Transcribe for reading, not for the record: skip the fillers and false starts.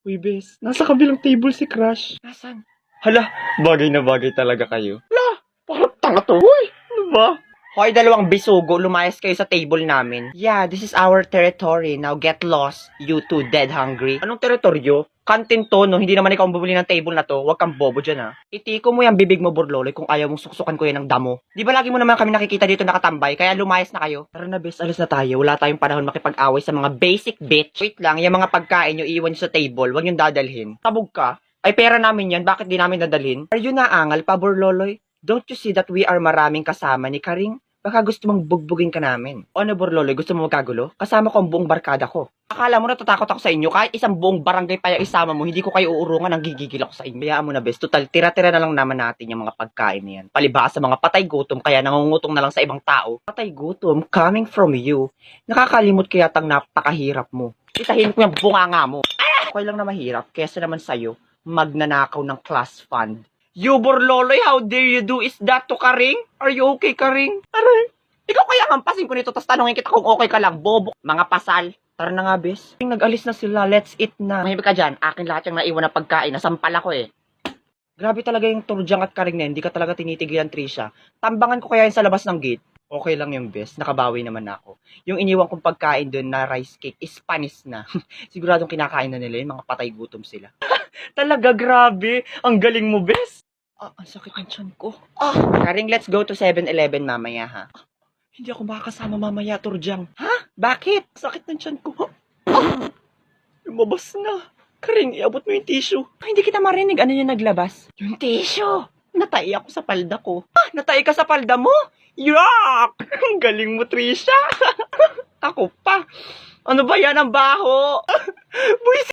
Uy, bes, nasa kabilang table si Crush. Nasaan? Hala, bagay na bagay talaga kayo. Parang tanga to, uy! Ano ba? Hoy, dalawang bisugo, lumayas kayo sa table namin. Yeah, this is our territory. Now get lost, you two dead hungry. Anong teritoryo? Kantin to, no? Hindi naman ikaw ang bumili ng table na to. Huwag kang bobo dyan, ha? Itiko mo yung bibig mo, Burloloy, kung ayaw mong suksukan ko yan ng damo. Di ba lagi mo naman kami nakikita dito nakatambay, kaya lumayas na kayo? Tara na, bes, alis na tayo. Wala tayong panahon makipag-away sa mga basic bitch. Wait lang, yung mga pagkain nyo iiwan nyo sa table, huwag nyo dadalhin. Tabog ka? Ay, pera namin yan, bakit di namin dadalhin? Are you naangal pa, Burloloy? Don't you see that we are maraming kasama ni Karing? Baka gusto mong bugbugin ka namin. O ano, Burloloy, gusto mo magkagulo? Kasama ko ang buong barkada ko. Akala mo natatakot ako sa inyo? Kahit isang buong barangay pa yung isama mo, hindi ko kayo uurungan, ang gigigil ako sa inyo. Bayaan mo na, bes. Total, tira-tira na lang naman natin yung mga pagkain na yan. Palibhasa sa mga patay gutom, kaya nangungutong na lang sa ibang tao. Patay gutom, coming from you. Nakakalimot kaya tang napakahirap mo. Itahin ko yung bunganga mo. Okay lang na mahirap, kesa naman sa'yo, magnanakaw ng class fund. You, Burloloy, how dare you do is that to Karing? Are you okay, Karing? Aray, ikaw kaya hampasin ko nito, tas tanongin kita kung okay ka lang, bobo. Mga pasal. Tara na nga, bes. Nag-alis na sila, let's eat na. Mahimik ka dyan, akin lahat yung naiwan na pagkain, nasampal ako eh. Grabe talaga yung Turjang at Karing na, hindi ka talaga tinitigilan, Trisha. Tambangan ko kaya yun sa labas ng gate. Okay lang yung bes, nakabawi naman ako. Yung iniwan kong pagkain doon na rice cake is panis na. Siguradong kinakain na nila yun, mga patay gutom sila. Talaga, grabe. Ang galing mo, bes. Ang sakit ng tiyan ko. Karing, let's go to 7-Eleven mamaya, ha? Hindi ako makakasama mamaya, Turjang. Ha? Bakit? Sakit ng tiyan ko. Lumabas na. Karing, iabot mo yung tissue. Hindi kita marinig. Ano yung naglabas? Yung tissue. Natay ako sa palda ko. Natay ka sa palda mo? Yuck! Ang galing mo, Trisha. Ako pa. Ano ba yan ang baho? Buwis